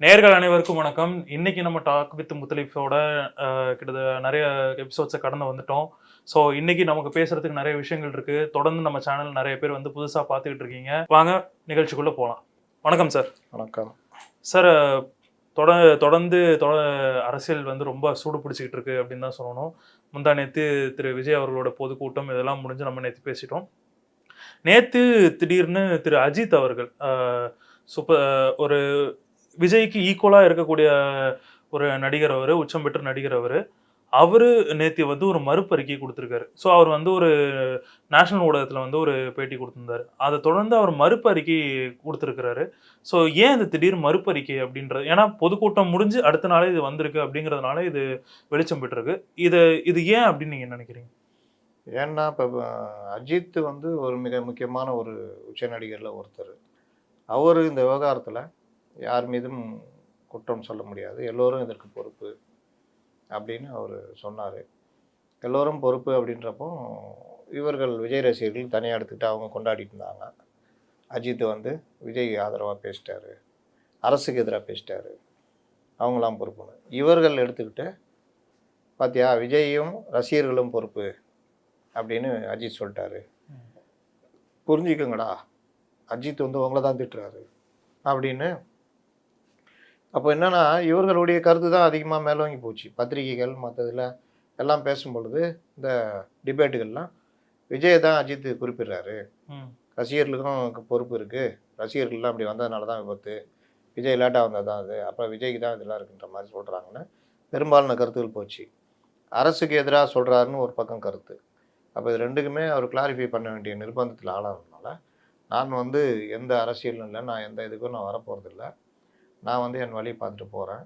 நேயர்கள் அனைவருக்கும் வணக்கம். இன்னைக்கு நம்ம டாக் வித் முத்தலீஃபோட கிட்டத்தட்ட நிறைய எபிசோட்ஸை கடந்து வந்துட்டோம். ஸோ இன்னைக்கு நமக்கு பேசுறதுக்கு நிறைய விஷயங்கள் இருக்கு. தொடர்ந்து நம்ம சேனல் நிறைய பேர் வந்து புதுசாக பார்த்துக்கிட்டு இருக்கீங்க. வாங்க நிகழ்ச்சிக்குள்ள போகலாம். வணக்கம் சார். வணக்கம் சார். தொடர்ந்து அரசியல் வந்து ரொம்ப சூடு பிடிச்சிக்கிட்டு இருக்கு அப்படின்னு தான் சொல்லணும். முந்தா நேற்று திரு விஜய் அவர்களோட பொதுக்கூட்டம் இதெல்லாம் முடிஞ்சு நம்ம நேற்று பேசிட்டோம். நேற்று திடீர்னு திரு அஜித் அவர்கள் ஒரு விஜய்க்கு ஈக்குவலாக இருக்கக்கூடிய ஒரு நடிகர், அவர் உச்சம் பெற்ற நடிகர், அவர் நேற்று வந்து ஒரு மறுப்பறிக்கை கொடுத்துருக்காரு. ஸோ அவர் வந்து ஒரு நேஷனல் ஊடகத்தில் வந்து ஒரு பேட்டி கொடுத்துருந்தாரு. அதை தொடர்ந்து அவர் மறுப்பறிக்கை கொடுத்துருக்கிறாரு. ஸோ ஏன் இந்த திடீர் மறுப்பறிக்கை அப்படின்றது? ஏன்னா பொதுக்கூட்டம் முடிஞ்சு அடுத்த நாளே இது வந்திருக்கு அப்படிங்கிறதுனால இது வெளிச்சம் பெற்றிருக்கு. இது ஏன் அப்படின்னு நீங்கள் நினைக்கிறீங்க? ஏன்னா இப்போ அஜித் வந்து ஒரு மிக முக்கியமான ஒரு உச்ச நடிகரில் ஒருத்தர். அவர் இந்த விவகாரத்தில் யார் மீதும் குற்றம் சொல்ல முடியாது, எல்லோரும் இதற்கு பொறுப்பு அப்படின்னு அவர் சொன்னார். எல்லோரும் பொறுப்பு அப்படின்றப்போ இவர்கள் விஜய் ரசிகர்கள் தனியாக எடுத்துக்கிட்டு அவங்க கொண்டாடிட்டு இருந்தாங்க. அஜித் வந்து விஜய் ஆதரவாக பேசிட்டாரு, அரசுக்கு எதிராக பேசிட்டாரு, அவங்களாம் பொறுப்புன்னு இவர்கள் எடுத்துக்கிட்டு பார்த்தியா விஜயும் ரசிகர்களும் பொறுப்பு அப்படின்னு அஜித் சொல்லிட்டாரு. புரிஞ்சுக்கோங்கடா, அஜித் வந்து உங்களை தான் திட்டுறாரு அப்படின்னு. அப்போ என்னென்னா இவர்களுடைய கருத்து தான் அதிகமாக மேலோங்கி போச்சு. பத்திரிகைகள் மற்றதில் எல்லாம் பேசும் பொழுது இந்த டிபேட்டுகள்லாம் விஜயை தான் அஜித் குறிப்பிடுறாரு. ரசிகர்களுக்கும் பொறுப்பு இருக்குது, ரசிகர்கள்லாம் அப்படி வந்ததுனால தான் விபத்து, விஜய் லேட்டாக வந்தது தான் அது, அப்புறம் விஜய்க்கு தான் இதெல்லாம் இருக்குன்ற மாதிரி சொல்கிறாங்கன்னு பெரும்பாலான கருத்துகள் போச்சு. அரசுக்கு எதிராக சொல்கிறாருன்னு ஒரு பக்கம் கருத்து. அப்போ இது ரெண்டுக்குமே அவர் கிளாரிஃபை பண்ண வேண்டிய நிர்பந்தத்தில் ஆளானதுனால நான் வந்து எந்த அரசியலும் இல்லை, நான் எந்த இதுக்கும் நான் வரப்போகிறதில்ல, நான் வந்து என் வழியை பார்த்துட்டு போகிறேன்.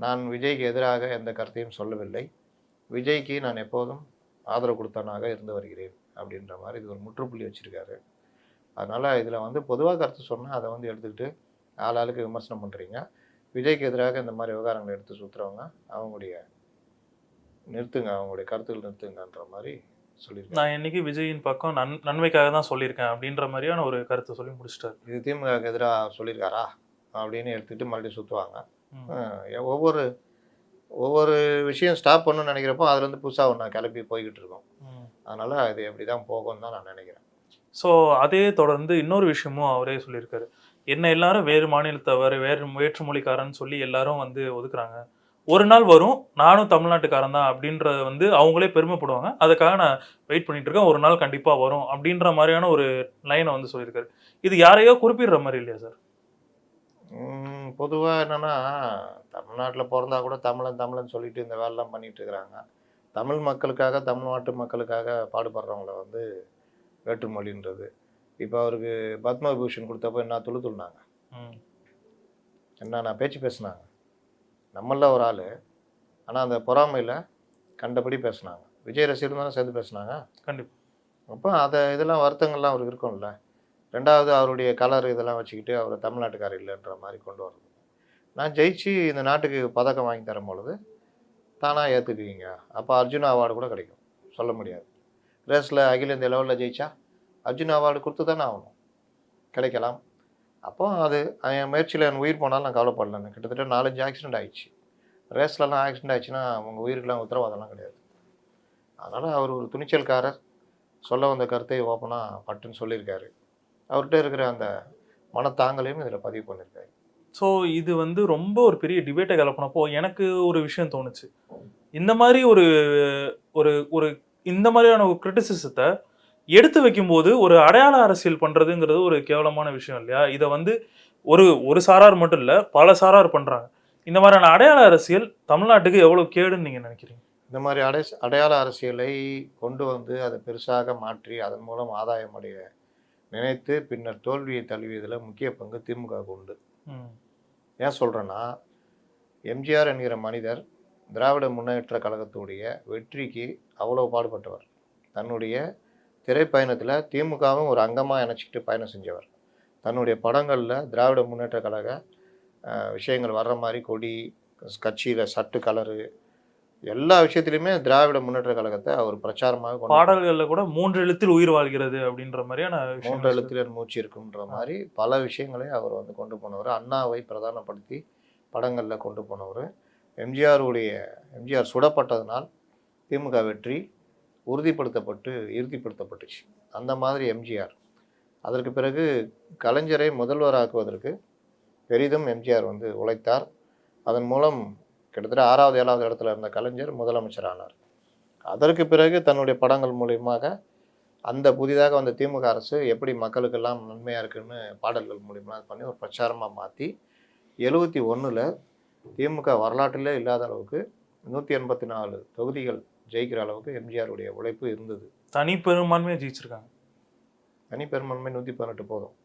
நான் விஜய்க்கு எதிராக எந்த கருத்தையும் சொல்லவில்லை, விஜய்க்கு நான் எப்போதும் ஆதரவு கொடுத்தவனாக இருந்து வருகிறேன் அப்படின்ற மாதிரி இது ஒரு முற்றுப்புள்ளி வச்சுருக்காரு. அதனால் இதில் வந்து பொதுவாக கருத்து சொன்னால் அதை வந்து எடுத்துக்கிட்டு ஆளாளுக்கு விமர்சனம் பண்ணுறீங்க. விஜய்க்கு எதிராக இந்த மாதிரி விவகாரங்களை எடுத்து சுற்றுறவங்க அவங்களுடைய கருத்துக்கள் நிறுத்துங்கன்ற மாதிரி சொல்லியிருக்கேன். நான் இன்னைக்கு விஜயின் பக்கம் நன்மைக்காக தான் சொல்லியிருக்கேன் அப்படின்ற மாதிரியான ஒரு கருத்தை சொல்லி முடிச்சிட்டாரு. இது திமுகவுக்கு எதிராக சொல்லியிருக்காரா அப்படின்னு எடுத்துக்கிட்டு மறுபடியும் சுற்றுவாங்க. ஒவ்வொரு விஷயம் ஸ்டாப் பண்ணணும்னு நினைக்கிறப்போ அதுலேருந்து புதுசாக ஒன்று கிளப்பி போய்கிட்டு இருக்கோம். அதனால் இது எப்படி தான் போகும்னு தான் நான் நினைக்கிறேன். ஸோ அதே தொடர்ந்து இன்னொரு விஷயமும் அவரே சொல்லியிருக்காரு. என்ன எல்லாரும் வேறு மாநிலத்தவர், வேற்று மொழிக்காரன்னு சொல்லி எல்லாரும் வந்து ஒதுக்குறாங்க, ஒரு நாள் வரும் நானும் தமிழ்நாட்டுக்காரன் தான் அப்படின்றத வந்து அவங்களே பெருமைப்படுவாங்க, அதுக்காக நான் வெயிட் பண்ணிட்டு இருக்கேன், ஒரு நாள் கண்டிப்பாக வரும் அப்படின்ற மாதிரியான ஒரு லைனை வந்து சொல்லியிருக்காரு. இது யாரையோ குறிப்பிடுற மாதிரி இல்லையா சார்? பொதுவாக என்னென்னா தமிழ்நாட்டில் பிறந்தா கூட தமிழன் சொல்லிட்டு இந்த வேலைலாம் பண்ணிகிட்டு இருக்கிறாங்க. தமிழ் மக்களுக்காக, தமிழ்நாட்டு மக்களுக்காக பாடுபடுறவங்கள வந்து வேற்றுமொழின்றது. இப்போ அவருக்கு பத்மவிபூஷன் கொடுத்தப்போ என்ன துளுனாங்க, என்ன பேச்சு பேசினாங்க. நம்மள ஒரு ஆள், ஆனால் அந்த பொறாமையில் கண்டபடி பேசினாங்க. விஜய் ரசிகர்கள் தானே சேர்ந்து பேசினாங்க. கண்டிப்பாக. அப்போ இதெல்லாம் வருத்தங்கள்லாம் அவருக்கு இருக்கும்ல. ரெண்டாவது அவருடைய கலர் இதெல்லாம் வச்சுக்கிட்டு அவர் தமிழ்நாட்டுக்காரர் இல்லைன்ற மாதிரி கொண்டு வரது. நான் ஜெயிச்சு இந்த நாட்டுக்கு பதக்கம் வாங்கி தரும் பொழுது தானாக ஏற்றுக்குவீங்க, அப்போ அர்ஜுனா அவார்டு கூட கிடைக்கும், சொல்ல முடியாது. ரேஸில் அகில இந்திய லெவலில் ஜெயிச்சா அர்ஜுனா அவார்டு கொடுத்து தானே ஆகணும், கிடைக்கலாம். அப்போ அது என் முயற்சியில் என் உயிர் போனாலும் நான் கவலைப்படலன்னு. கிட்டத்தட்ட 4-5 ஆக்சிடென்ட் ஆகிடுச்சு. ரேஸ்லலாம் ஆக்சிடென்ட் ஆகிடுச்சுன்னா அவங்க உயிருக்கெலாம் உத்தரவாதம்லாம் கிடையாது. அதனால் அவர் ஒரு துணிச்சல்காரர், சொல்ல வந்த கருத்தை ஓப்பனாக பட்டுன்னு சொல்லியிருக்காரு. அவர்கிட்ட இருக்கிற அந்த மனத்தாங்கலையும் இதில் பதிவு பண்ணியிருக்காரு. ஸோ இது வந்து ரொம்ப ஒரு பெரிய டிபேட்டை கிளப்பினப்போ எனக்கு ஒரு விஷயம் தோணுச்சு. இந்த மாதிரி ஒரு இந்த மாதிரியான ஒரு கிரிட்டிசிசத்தை எடுத்து வைக்கும்போது ஒரு அடையாள அரசியல் பண்ணுறதுங்கிறது ஒரு கேவலமான விஷயம் இல்லையா? இதை வந்து ஒரு சாரார் மட்டும் இல்லை, பல சாரார் பண்ணுறாங்க. இந்த மாதிரியான அடையாள அரசியல் தமிழ்நாட்டுக்கு எவ்வளோ கேடுன்னு நீங்கள் நினைக்கிறீங்க? இந்த மாதிரி அடையாள அரசியலை கொண்டு வந்து அதை பெருசாக மாற்றி அதன் மூலம் ஆதாயம் அடைய நினைத்து பின்னர் தோல்வியை தழுவியதில் முக்கிய பங்கு திமுக உண்டு. ஏன் சொல்கிறேன்னா, எம்ஜிஆர் என்கிற மனிதர் திராவிட முன்னேற்ற கழகத்துடைய வெற்றிக்கு அவ்வளோ பாடுபட்டவர். தன்னுடைய திரைப்பயணத்தில் திமுகவும் ஒரு அங்கமாக இணைச்சிக்கிட்டு பயணம் செஞ்சவர். தன்னுடைய படங்களில் திராவிட முன்னேற்ற கழக விஷயங்கள் வர்ற மாதிரி கொடி, கட்சியில் சட்டு கலரு, எல்லா விஷயத்திலுமே திராவிட முன்னேற்ற கழகத்தை அவர் பிரச்சாரமாக பாடல்களில் கூட 3 எழுத்தில் உயிர் வாழ்கிறது அப்படின்ற மாதிரியான 3 எழுத்தில் மூச்சு இருக்குன்ற மாதிரி பல விஷயங்களை அவர் வந்து கொண்டு போனவர். அண்ணாவை பிரதானப்படுத்தி படங்களில் கொண்டு போனவர். எம்ஜிஆர் சுடப்பட்டதனால் திமுக வெற்றி இறுதிப்படுத்தப்பட்டுச்சு. அந்த மாதிரி எம்ஜிஆர். அதற்கு பிறகு கலைஞரை முதல்வராக்குவதற்கு பெரிதும் எம்ஜிஆர் வந்து உழைத்தார். அதன் மூலம் கிட்டத்தட்ட 6வது 7வது இடத்துல இருந்த கலைஞர் முதலமைச்சர் ஆனார். அதற்கு பிறகு தன்னுடைய படங்கள் மூலியமாக அந்த புதிதாக வந்த திமுக அரசு எப்படி மக்களுக்கெல்லாம் நன்மையாக இருக்குன்னு பாடல்கள் மூலியமாக பண்ணி ஒரு பிரச்சாரமாக மாற்றி 71ல் திமுக வரலாற்றிலே இல்லாத அளவுக்கு 184 தொகுதிகள் ஜெயிக்கிற அளவுக்கு எம்ஜிஆருடைய உழைப்பு இருந்தது. தனி பெரும்பான்மையை ஜெயிச்சிருக்காங்க. தனி பெரும்பான்மை 118 போதும்.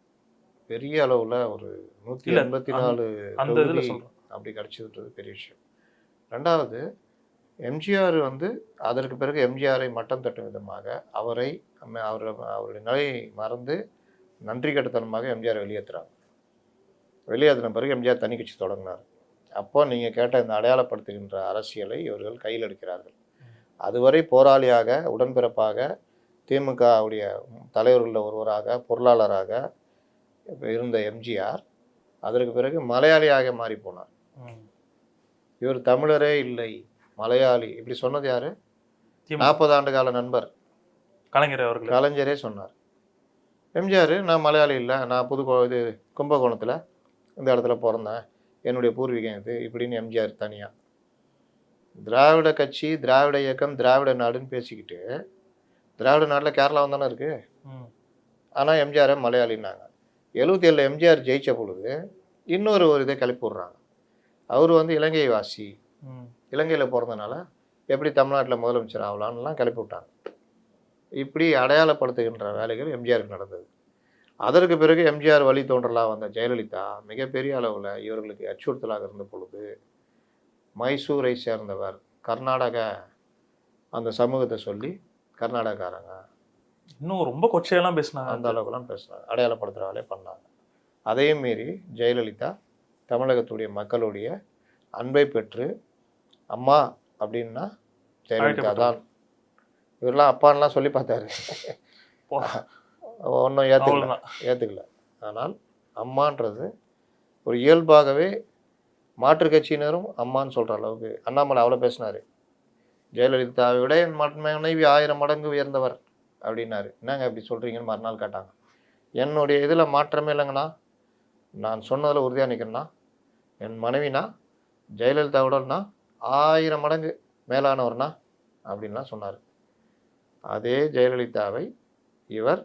பெரிய அளவில் ஒரு 184 தொகுதி அப்படி கிடச்சிதுன்றது பெரிய விஷயம். ரெண்டாவது, எம்ஜிஆர் வந்து அதற்கு பிறகு எம்ஜிஆரை மட்டம் தட்டும் விதமாக அவருடைய நிலையை மறந்து நன்றி கட்டுத்தனமாக எம்ஜிஆர் வெளியேற்றின பிறகு எம்ஜிஆர் தனி கட்சி தொடங்கினார். அப்போ நீங்கள் கேட்ட இந்த அடையாளப்படுத்துகின்ற அரசியலை இவர்கள் கையில் எடுக்கிறார்கள். அதுவரை போராளியாக உடன்பிறப்பாக திமுகவுடைய தலைவர்களில் ஒருவராக பொருளாளராக இருந்த எம்ஜிஆர் அதற்கு பிறகு மலையாளியாக மாறி போனார். இவர் தமிழரே இல்லை, மலையாளி, இப்படி சொன்னது யாரு? 40 ஆண்டு கால நண்பர் கலைஞரே சொன்னார். எம்ஜிஆர் நான் மலையாளி இல்லை, நான் கும்பகோணத்தில் இந்த இடத்துல பிறந்தேன், என்னுடைய பூர்வீகம் இது இப்படின்னு எம்ஜிஆர் தனியாக திராவிட கட்சி, திராவிட இயக்கம், திராவிட நாடுன்னு பேசிக்கிட்டு, திராவிட நாட்டில் கேரளாவும் தானே இருக்குது. ஆனால் எம்ஜிஆரை மலையாளின்னாங்க. 77 எம்ஜிஆர் ஜெயித்த பொழுது இன்னொரு இதை கிளப்பி விட்றாங்க. அவர் வந்து இலங்கை வாசி, இலங்கையில் பிறந்தனால எப்படி தமிழ்நாட்டில் முதலமைச்சர் ஆகலான்லாம் கிளப்பி விட்டாங்க. இப்படி அடையாளப்படுத்துகின்ற வேலைகள் எம்ஜிஆருக்கு நடந்தது. அதற்கு பிறகு எம்ஜிஆர் வழி தோன்றலாக வந்த ஜெயலலிதா மிகப்பெரிய அளவில் இவர்களுக்கு அச்சுறுத்தலாக இருந்த பொழுது மைசூரை சேர்ந்தவர், கர்நாடக அந்த சமூகத்தை சொல்லி கர்நாடகாரங்க இன்னும் ரொம்ப கொச்சையெல்லாம் பேசினாங்க, அந்த அளவுக்குலாம் பேசினாங்க, அடையாளப்படுத்துகிற வேலையை பண்ணாங்க. அதையும் மீறி ஜெயலலிதா தமிழகத்துடைய மக்களுடைய அன்பை பெற்று அம்மா அப்படின்னா ஜெயலலிதா தான். இவரெல்லாம் அப்பான்லாம் சொல்லி பார்த்தாரு, ஒன்றும் ஏற்றுக்கல. ஆனால் அம்மான்றது ஒரு இயல்பாகவே மாற்று கட்சியினரும் அம்மான்னு சொல்கிற அளவுக்கு அண்ணாமலை அவ்வளோ பேசினார். ஜெயலலிதாவை விட என் மனைவி 1000 மடங்கு உயர்ந்தவர் அப்படின்னாரு. என்னங்க அப்படி சொல்கிறீங்கன்னு மறுநாள் கேட்டாங்க. என்னுடைய இதில் மாற்றமே இல்லைங்கண்ணா, நான் சொன்னதில் உறுதியாக நிற்கிறேன்னா, என் மனைவினா ஜெயலலிதாவோடனா 1000 மடங்கு மேலானவர்னா அப்படின்லாம் சொன்னார். அதே ஜெயலலிதாவை இவர்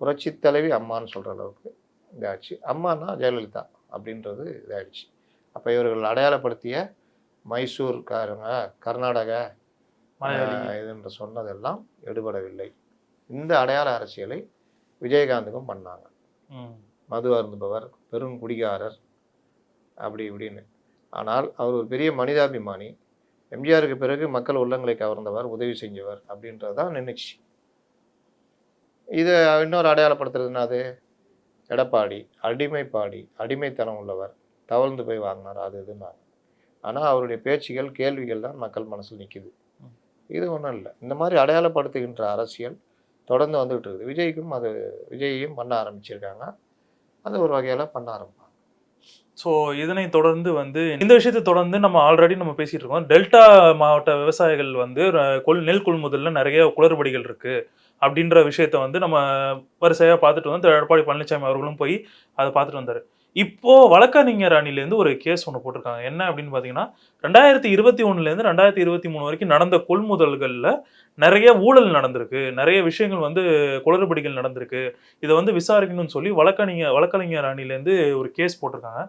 புரட்சி தலைவி அம்மான்னு சொல்கிற அளவுக்கு இதாகிடுச்சு. அம்மானா ஜெயலலிதா அப்படின்றது இதாகிடுச்சு. அப்போ இவர்கள் அடையாளப்படுத்திய மைசூர்காரங்க, கர்நாடக இதுன்ற சொன்னதெல்லாம் எடுபடவில்லை. இந்த அடையாள அரசியலை விஜயகாந்துக்கும் பண்ணாங்க. மது அருந்துபவர், பெருங்குடிகாரர் அப்படி இப்படின்னு. ஆனால் அவர் ஒரு பெரிய மனிதாபிமானி, எம்ஜிஆருக்கு பிறகு மக்கள் உள்ளங்களை கவர்ந்தவர், உதவி செஞ்சவர் அப்படின்றது தான் நின்றுச்சு. இதை இன்னொரு அடையாளப்படுத்துறதுன்னா அது எடப்பாடி அடிமைப்பாடி, அடிமைத்தனம் உள்ளவர், தவழ்ந்து போய் வாங்கினார், அது இதுன்னாங்க. ஆனால் அவருடைய பேச்சுகள், கேள்விகள் தான் மக்கள் மனசில் நிற்கிது. இது ஒன்றும் இல்லை. இந்த மாதிரி அடையாளப்படுத்துகின்ற அரசியல் தொடர்ந்து வந்துகிட்டு இருக்குது. விஜயையும் பண்ண ஆரம்பிச்சிருக்காங்க. அது ஒரு வகையில் பண்ண ஆரம்பிப்பாங்க. ஸோ இதனை தொடர்ந்து வந்து இந்த விஷயத்தை தொடர்ந்து நம்ம ஆல்ரெடி பேசிகிட்டு இருக்கோம். டெல்டா மாவட்ட விவசாயிகள் வந்து நெல் கொள்முதலில் நிறைய குளறுபடிகள் இருக்குது அப்படின்ற விஷயத்த வந்து நம்ம வரிசையாக பார்த்துட்டு வந்து எடப்பாடி பழனிசாமி அவர்களும் போய் அதை பார்த்துட்டு வந்தார். இப்போது வழக்கறிஞர் அணிலேருந்து ஒரு கேஸ் ஒன்று போட்டிருக்காங்க. என்ன அப்படின்னு பார்த்தீங்கன்னா, 2021லேருந்து 2023 வரைக்கும் நடந்த கொள்முதல்களில் நிறைய ஊழல் நடந்திருக்கு, நிறைய விஷயங்கள் வந்து குளறுபடிகள் நடந்திருக்கு, இதை வந்து விசாரிக்கணும்னு சொல்லி வழக்கறிஞர் அணிலேருந்து ஒரு கேஸ் போட்டிருக்காங்க.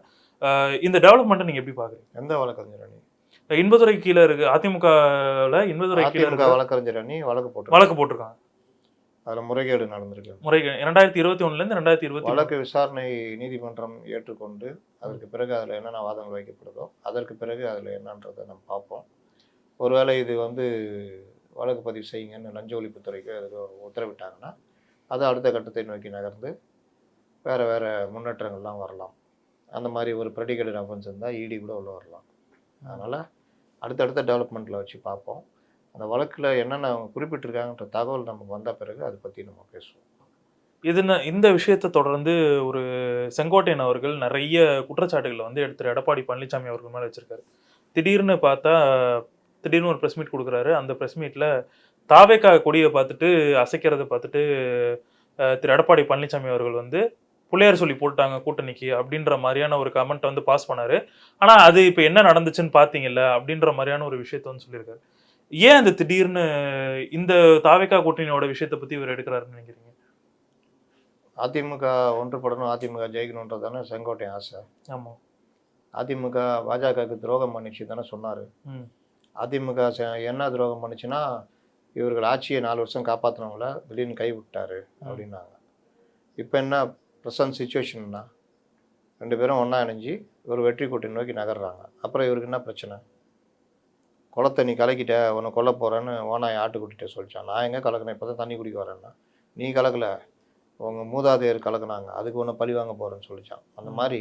இந்த டெவலப்மெண்ட்டை நீங்கள் எப்படி பார்க்குறீங்க? எந்த வழக்கறிஞர் அணி? இன்பதுரை கீழே இருக்குது, அதிமுகவில் இன்பதுரை கீழே இருக்க வழக்கறிஞர் அணி வழக்கு போட்டிருக்காங்க. அதில் முறைகேடு நடந்திருக்கு. 2021லேருந்து 2020 வழக்கு விசாரணை நீதிமன்றம் ஏற்றுக்கொண்டு அதற்கு பிறகு அதில் என்னென்ன வாதங்கள் வைக்கப்படுதோ அதற்கு பிறகு அதில் என்னன்றதை நம்ம பார்ப்போம். ஒருவேளை இது வந்து வழக்கு பதிவு செய்யுங்கன்னு லஞ்ச ஒழிப்புத்துறைக்கு அதுக்கு உத்தரவிட்டாங்கன்னா அது அடுத்த கட்டத்தை நோக்கி நகர்ந்து வேறு முன்னேற்றங்கள்லாம் வரலாம். அந்த மாதிரி ஒரு ப்ரெடிகேட்டட் அஃபென்ஸ் இருந்தால் இடி கூட உள்ள வரலாம். அதனால் அடுத்தடுத்த டெவலப்மெண்ட்டில் வச்சு பார்ப்போம். அந்த வழக்கில் என்னென்ன அவங்க குறிப்பிட்டிருக்காங்கன்ற தகவல் நமக்கு வந்த பிறகு அதை பற்றி நம்ம பேசுவோம். இந்த விஷயத்தை தொடர்ந்து ஒரு செங்கோட்டையன் அவர்கள் நிறைய குற்றச்சாட்டுகளை வந்து திரு எடப்பாடி பழனிசாமி அவர்கள் மேலே வச்சிருக்காரு. திடீர்னு பார்த்தா திடீர்னு ஒரு ப்ரெஸ் மீட் கொடுக்குறாரு. அந்த ப்ரெஸ் மீட்டில் தாவேக்கா கொடியை பார்த்துட்டு அசைக்கிறத பார்த்துட்டு திரு எடப்பாடி பழனிசாமி அவர்கள் வந்து புள்ளையார் சொல்லி போட்டாங்க கூட்டணிக்கு அப்படின்ற மாதிரியான ஒரு கமெண்ட் வந்து பாஸ் பண்ணாரு. ஆனால் அது இப்போ என்ன நடந்துச்சுன்னு பார்த்தீங்கல்ல அப்படின்ற மாதிரியான ஒரு விஷயத்த வந்து சொல்லியிருக்காரு. ஏன் அந்த திடீர்னு இந்த தாவேக்கா கூட்டணியோட விஷயத்தை பற்றி இவர் எடுக்கிறாருன்னு நினைக்கிறீங்க? அதிமுக ஒன்றுபடணும், அதிமுக ஜெயிக்கணுன்றது தானே செங்கோட்டையன் ஆசை. ஆமாம். அதிமுக பாஜகவுக்கு துரோகம் பண்ணிச்சு தானே சொன்னார். அதிமுக என்ன துரோகம் பண்ணுச்சுன்னா, இவர்கள் ஆட்சியை 4 வருஷம் காப்பாற்றினவங்கள திடீர்னு கை விட்டாரு அப்படின்னாங்க. இப்போ என்ன ப்ரெசன்ட் சுச்சுவேஷன்னா, 2 பேரும் ஒன்றா இணைஞ்சு ஒரு வெற்றி கூட்டணி நோக்கி நகர்றாங்க. அப்புறம் இவருக்கு என்ன பிரச்சனை? குளத்தை நீ கலக்கிட்ட, உன்னை கொல்ல போகிறேன்னு ஓனாய் ஆட்டுக்குட்டிகிட்ட சொல்லிச்சான். நான் எங்கே கலக்கினேன், இப்போ தான் தண்ணி குடிக்க வரேன்னா. நீ கலக்கலை, உங்கள் மூதாதையர் கலக்குனாங்க, அதுக்கு ஒன்று பழி வாங்க போகிறேன்னு சொல்லிச்சான். அந்த மாதிரி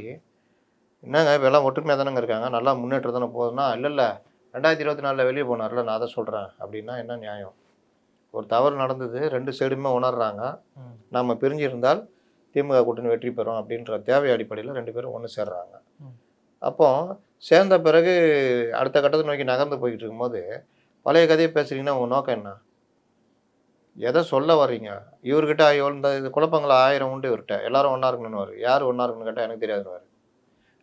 என்னங்க இப்போ எல்லாம் ஒற்றுமையாக தானேங்க இருக்காங்க, நல்லா முன்னேற்றம் தானே போகுதுன்னா, இல்லை 2024 வெளியே போனார்ல, நான் அதை சொல்கிறேன் அப்படின்னா என்ன நியாயம்? ஒரு தவறு நடந்தது, 2 சைடுமே உணர்றாங்க. நம்ம பிரிஞ்சிருந்தால் திமுக கூட்டணி வெற்றி பெறும் அப்படின்ற தேவை அடிப்படையில் 2 பேரும் ஒன்று சேர்றாங்க. அப்போ சேர்ந்த பிறகு அடுத்த கட்டத்தை நோக்கி நகர்ந்து போய்கிட்டு இருக்கும்போது பழைய கதையை பேசுறீங்கன்னா உங்கள் நோக்கம் என்ன? எதை சொல்ல வர்றீங்க? இவர்கிட்ட இந்த இது குழப்பங்கள் 1000 உண்டு. இவர்கிட்ட எல்லாரும் ஒன்றா இருக்கணும்னு யார் ஒன்றா இருக்கணும்னு கேட்டால் எனக்கு தெரியாதுன்னு.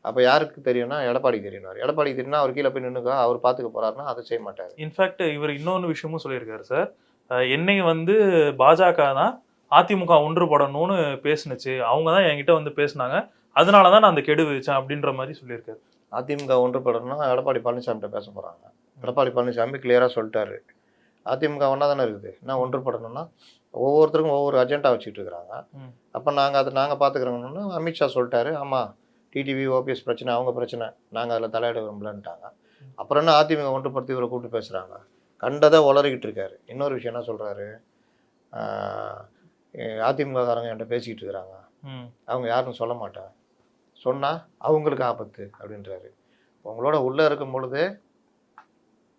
அப்போ யாருக்கு தெரியும்னா எடப்பாடிக்கு தெரியும். எடப்பாடிக்கு தெரியும்னா அவர் கீழே போய் நின்றுக்கா, அவர் பார்த்துக்க போறாருன்னா அதை செய்ய மாட்டார். இன்ஃபேக்ட் இவர் இன்னொன்று விஷயமும் சொல்லியிருக்காரு சார். என்னை வந்து பாஜக தான் அதிமுக ஒன்றுபடணும்னு பேசுனுச்சு, அவங்க தான் என்கிட்ட வந்து பேசினாங்க, அதனால தான் நான் அந்த கெடு விதிச்சேன் அப்படின்ற மாதிரி சொல்லியிருக்காரு. அதிமுக ஒன்றுபடணும்னா எடப்பாடி பழனிசாமிகிட்ட பேச போகிறாங்க. எடப்பாடி பழனிசாமி கிளியராக சொல்லிட்டாரு, அதிமுக ஒன்றா தானே இருக்குது, நான் ஒன்றுபடணும்னா ஒவ்வொருத்தருக்கும் ஒவ்வொரு அஜெண்டா வச்சுட்டு இருக்கிறாங்க. அப்போ நாங்கள் பார்த்துக்கிறோம்னு அமித்ஷா சொல்லிட்டாரு. ஆமாம், டிடிவி ஓபிஎஸ் பிரச்சனை அவங்க பிரச்சனை, நாங்கள் அதில் தலையிட விரும்பலன்ட்டாங்க. அப்புறம் என்ன அதிமுக ஒன்றுபடுத்தி இவரை கூப்பிட்டு பேசுகிறாங்க, கண்டதை உளறிக்கிட்டு இருக்காரு. இன்னொரு விஷயம் என்ன சொல்கிறாரு, அதிமுககாரங்க என்கிட்ட பேசிக்கிட்டு இருக்கிறாங்க, அவங்க யாருன்னு சொல்ல மாட்டேன், சொன்னால் அவங்களுக்கு ஆபத்து அப்படின்றாரு. உங்களோட உள்ளே இருக்கும் பொழுது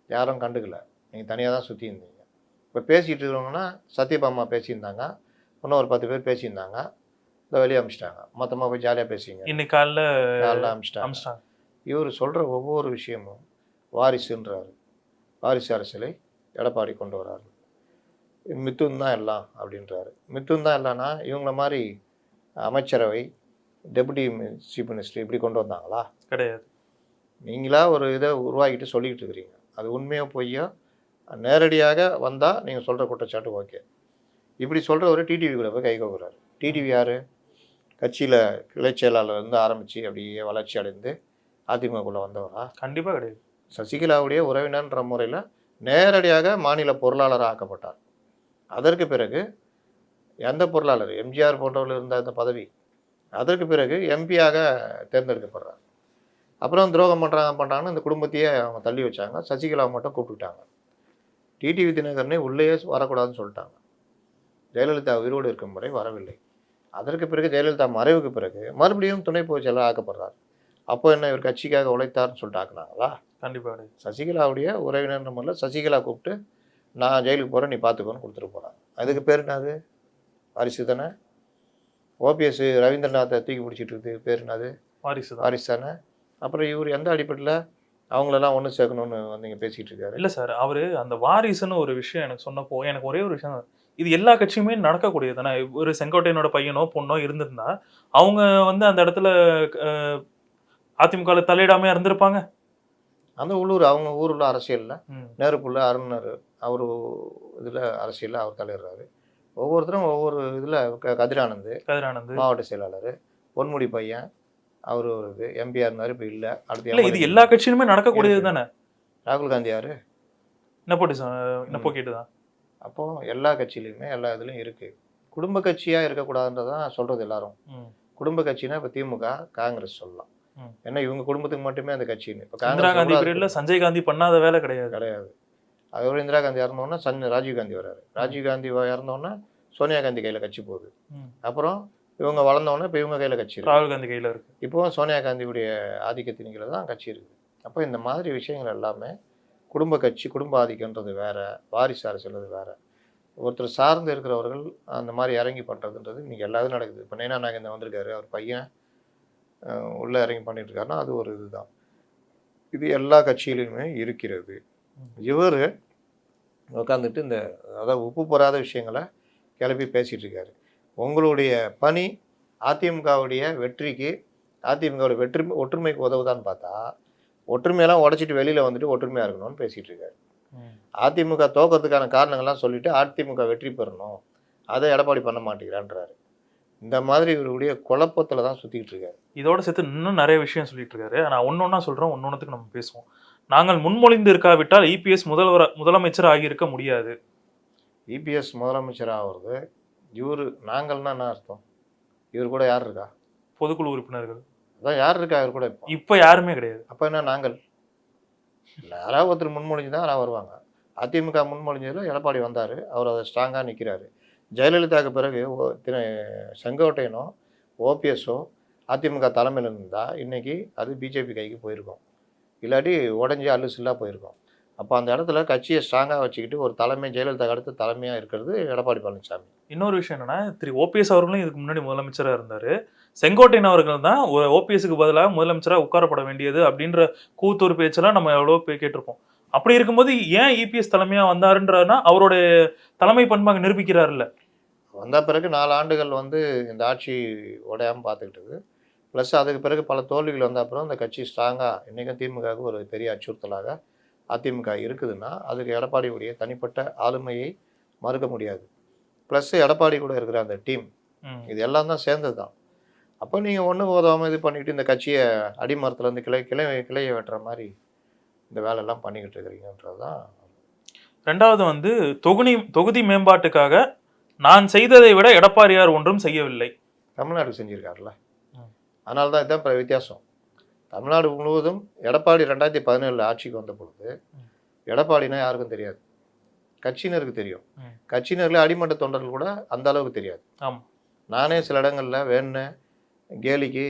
யாரும் கண்டுக்கல, நீங்கள் தனியாக தான் சுற்றி இருந்தீங்க. இப்போ பேசிகிட்டு இருக்கிறவங்கன்னா சத்யபாமா பேசியிருந்தாங்க, இன்னும் ஒரு 10 பேர் பேசியிருந்தாங்க, இந்த வெளியே அமிச்சிட்டாங்க. மொத்தமாக போய் ஜாலியாக பேசிங்க, இன்னைக்கு காலைல அமிச்சிட்டாங்க. இவர் சொல்கிற ஒவ்வொரு விஷயமும் வாரிசுன்றாரு. வாரிசு அரசியலை எடப்பாடி கொண்டு வர்றாரு. மித்துன் தான் எல்லாம் அப்படின்றாரு. மித்துன் தான் இல்லைன்னா இவங்கள மாதிரி அமைச்சரவை, டெபுட்டி சீஃப் மினிஸ்டர் இப்படி கொண்டு வந்தாங்களா? கிடையாது. நீங்களா ஒரு இதை உருவாக்கிட்டு சொல்லிக்கிட்டு இருக்கிறீங்க. அது உண்மையோ பொய்யோ நேரடியாக வந்தால் நீங்கள் சொல்கிற குற்றச்சாட்டு ஓகே. இப்படி சொல்கிற ஒரு டிடிவி கூட போய் கை கோக்குறாரு. டிடிவி யார்? கட்சியில் கிளை செயலாளர் இருந்து ஆரம்பித்து அப்படியே வளர்ச்சி அடைந்து அதிமுகக்குள்ளே வந்தவரா? கண்டிப்பாக கிடையாது. சசிகலாவுடைய உறவினர்ன்ற முறையில் நேரடியாக மாநில பொருளாளராக ஆக்கப்பட்டார். அதற்கு பிறகு எந்த பொருளாளர், எம்ஜிஆர் போன்றவர்கள் இருந்த அந்த பதவி, அதற்கு பிறகு எம்பியாக தேர்ந்தெடுக்கப்படுறார். அப்புறம் துரோகம் பண்ணுறாங்கன்னு இந்த குடும்பத்தையே அவங்க தள்ளி வச்சாங்க. சசிகலாவை மட்டும் கூப்பிட்டுட்டாங்க. டிடிவி தினகரனே உள்ளே வரக்கூடாதுன்னு சொல்லிட்டாங்க. ஜெயலலிதா உயிரோடு இருக்கும் முறை வரவில்லை. அதற்கு பிறகு ஜெயலலிதா மறைவுக்கு பிறகு மறுபடியும் துணை பொதுச் செயலாளர் ஆக்கப்படுறார். அப்போ என்ன இவர் கட்சிக்காக உழைத்தார்னு சொல்லிட்டு ஆக்குனாங்களா? கண்டிப்பாக. சசிகலாவுடைய உறவினர் முறையில் சசிகலா கூப்பிட்டு நான் ஜெயிலுக்கு போகிறேன், நீ பார்த்துக்கோன்னு கொடுத்துட்டு போகிறாங்க. அதுக்கு பேர் என்னது? வாரிசு தானே. ஓபிஎஸ் ரவீந்திரநாத்தை தூக்கி பிடிச்சிட்டு இருக்குது, பேர் என்னது? வாரிசு தானே. அப்புறம் இவர் எந்த அடிப்படையில் அவங்களெல்லாம் ஒன்று சேர்க்கணும்னு நீங்கள் பேசிகிட்டு இருக்காரு? இல்லை சார், அவர் அந்த வாரிசுன்னு ஒரு விஷயம் எனக்கு சொன்னப்போ எனக்கு ஒரே ஒரு விஷயம், இது எல்லா கட்சியுமே நடக்கக்கூடியது தானே. ஒரு செங்கோட்டையனோட பையனோ பொண்ணோ இருந்திருந்தா அவங்க வந்து அந்த இடத்துல அதிமுக தலையிடாமையா இருந்திருப்பாங்க. அந்த உள்ளூர் அவங்க ஊரில் அரசியலில் நேருப்புள்ள அருணர் அவர் இதில் அரசியலில் அவர் தலையிடுறாரு. ஒவ்வொருத்தரும் ஒவ்வொரு இதில் கதிரானந்த் மாவட்ட செயலாளர், பொன்முடி பையன் அவர் ஒரு இது எம்பியா இருந்தார், இப்போ இல்லை. அடுத்து இது எல்லா கட்சியிலுமே நடக்கக்கூடியது தானே. ராகுல் காந்தி யாரு? நெப்போ கேட்டுதான். அப்போ எல்லா கட்சியிலையுமே எல்லா இதுலையும் இருக்கு. குடும்ப கட்சியாக இருக்கக்கூடாதுன்றதான் சொல்றது எல்லாரும். குடும்ப கட்சினா இப்போ திமுக, காங்கிரஸ் சொல்லலாம். ஏன்னா இவங்க குடும்பத்துக்கு மட்டுமே அந்த கட்சின்னு. இப்போ இந்திரா காந்தி பீரியட்ல சஞ்சய் காந்தி பண்ணாத வேலை கிடையாது. அதோட இந்திரா காந்தி இறந்தோன்னா ராஜீவ் காந்தி வர்றாரு. ராஜீவ் காந்தி இறந்தோன்னா சோனியா காந்தி கையில் கட்சி போகுது. அப்புறம் இவங்க வளர்ந்தோன்னே இப்போ இவங்க கையில் கட்சி, ராகுல் காந்தி கையில் இருக்கு. இப்போ சோனியா காந்தியுடைய ஆதிக்கத்தின் கீழே தான் கட்சி இருக்குது. அப்போ இந்த மாதிரி விஷயங்கள் எல்லாமே குடும்ப கட்சி, குடும்ப ஆதிக்கன்றது வேற, வாரிசு அரசியல் வேற. ஒருத்தர் சார்ந்து இருக்கிறவர்கள் அந்த மாதிரி இறங்கி பண்ணுறதுன்றது இன்றைக்கி எல்லாரும் நடக்குது. இப்போ நைனா நாகேந்திரன் வந்திருக்காரு, அவர் பையன் உள்ளே இறங்கி பண்ணிட்டு இருக்காருன்னா அது ஒரு இதுதான். இது எல்லா கட்சியிலுமே இருக்கிறது. இவர் உட்காந்துட்டு இந்த அதாவது உப்பு போடாத விஷயங்களை கிளப்பி பேசிகிட்டு இருக்காரு. உங்களுடைய பணி அதிமுகவுடைய வெற்றிக்கு, அதிமுகவுடைய ஒற்றுமைக்கு உதவுதான்னு பார்த்தா, ஒற்றுமையெல்லாம் உடைச்சிட்டு வெளியில் வந்துட்டு ஒற்றுமையாக இருக்கணும்னு பேசிகிட்டு இருக்காரு. அதிமுக தோக்கிறதுக்கான காரணங்கள்லாம் சொல்லிட்டு அதிமுக வெற்றி பெறணும், அதை எடப்பாடி பண்ண மாட்டேங்கிறான்றாரு. இந்த மாதிரி இவருடைய குழப்பத்தில் தான் சுற்றிக்கிட்டு இருக்காரு. இதோட சேர்த்து இன்னும் நிறைய விஷயம் சொல்லிட்டு இருக்காரு. நான் ஒன்னொன்னா சொல்கிறேன், ஒன்னொன்றுக்கு நம்ம பேசுவோம். நாங்கள் முன்மொழிந்து இருக்காவிட்டால் இபிஎஸ் முதலமைச்சர் ஆகியிருக்க முடியாது. இபிஎஸ் முதலமைச்சர் ஆகிறது இவர் நாங்கள்னா என்ன அர்த்தம்? இவர் கூட யார் இருக்கா? பொதுக்குழு உறுப்பினர்கள். அதான் யார் இருக்கா இவர் கூட? இப்போ யாருமே கிடையாது. அப்போ என்ன நாங்கள்? யாராவது ஒருத்தர் முன்மொழிஞ்சு தான் யாராவது வருவாங்க. அதிமுக முன்மொழிஞ்சதில் எடப்பாடி வந்தார், அவர் அதை ஸ்ட்ராங்காக நிற்கிறாரு. ஜெயலலிதாவுக்கு பிறகு செங்கோட்டையனோ ஓபிஎஸ்ஸோ அதிமுக தலைமையில் இருந்தால் இன்றைக்கி அது பிஜேபி கைக்கு போயிருக்கோம், இல்லாட்டி உடஞ்சி அல்லுசில்லாக போயிருக்கோம். அப்போ அந்த இடத்துல கட்சியை ஸ்ட்ராங்காக வச்சுக்கிட்டு ஒரு தலைமை ஜெயலலிதா அடுத்து தலைமையாக இருக்கிறது எடப்பாடி பழனிசாமி. இன்னொரு விஷயம் என்னன்னா, திரு ஓபிஎஸ் அவர்களும் இதுக்கு முன்னாடி முதலமைச்சராக இருந்தார். செங்கோட்டையன் அவர்கள் தான் ஒரு ஓபிஎஸ்க்கு பதிலாக முதலமைச்சராக உட்காரப்பட வேண்டியது அப்படின்ற கூத்தூர் பேச்செல்லாம் நம்ம எவ்வளோ கேட்டிருப்போம். அப்படி இருக்கும்போது ஏன் இபிஎஸ் தலைமையாக வந்தாருன்றனா அவருடைய தலைமை பண்பாக நிரூபிக்கிறாருல்ல. வந்த பிறகு 4 ஆண்டுகள் இந்த ஆட்சி உடையாமல் பார்த்துக்கிட்டது. ப்ளஸ் அதுக்கு பிறகு பல தோல்விகள் வந்த அப்புறம் இந்த கட்சி ஸ்ட்ராங்காக இன்றைக்கும் திமுகவுக்கு ஒரு பெரிய அச்சுறுத்தலாக அதிமுக இருக்குதுன்னா அதுக்கு எடப்பாடியுடைய தனிப்பட்ட ஆளுமையை மறுக்க முடியாது. ப்ளஸ் எடப்பாடி கூட இருக்கிற அந்த டீம், இது எல்லாம் தான் சேர்ந்தது தான். அப்போ நீங்கள் ஒன்றும் உதவாமல் இது பண்ணிக்கிட்டு இந்த கட்சியை அடிமரத்துலேருந்து கிளையை வெட்டுற மாதிரி இந்த வேலையெல்லாம் பண்ணிக்கிட்டு இருக்கிறீங்கன்றது தான். ரெண்டாவது தொகுதி மேம்பாட்டுக்காக நான் செய்ததை விட எடப்பாடியார் ஒன்றும் செய்யவில்லை. தமிழ்நாடு செஞ்சுருக்காருல்ல, அதனால தான் இதுதான் வித்தியாசம். தமிழ்நாடு முழுவதும் எடப்பாடி 2017 ஆட்சிக்கு வந்த பொழுது எடப்பாடினா யாருக்கும் தெரியாது, கட்சியினருக்கு தெரியும். கட்சியினரில் அடிமட்ட தொண்டர்கள் கூட அந்த அளவுக்கு தெரியாது. நானே சில இடங்களில் வேணுன்னு கேலிக்கு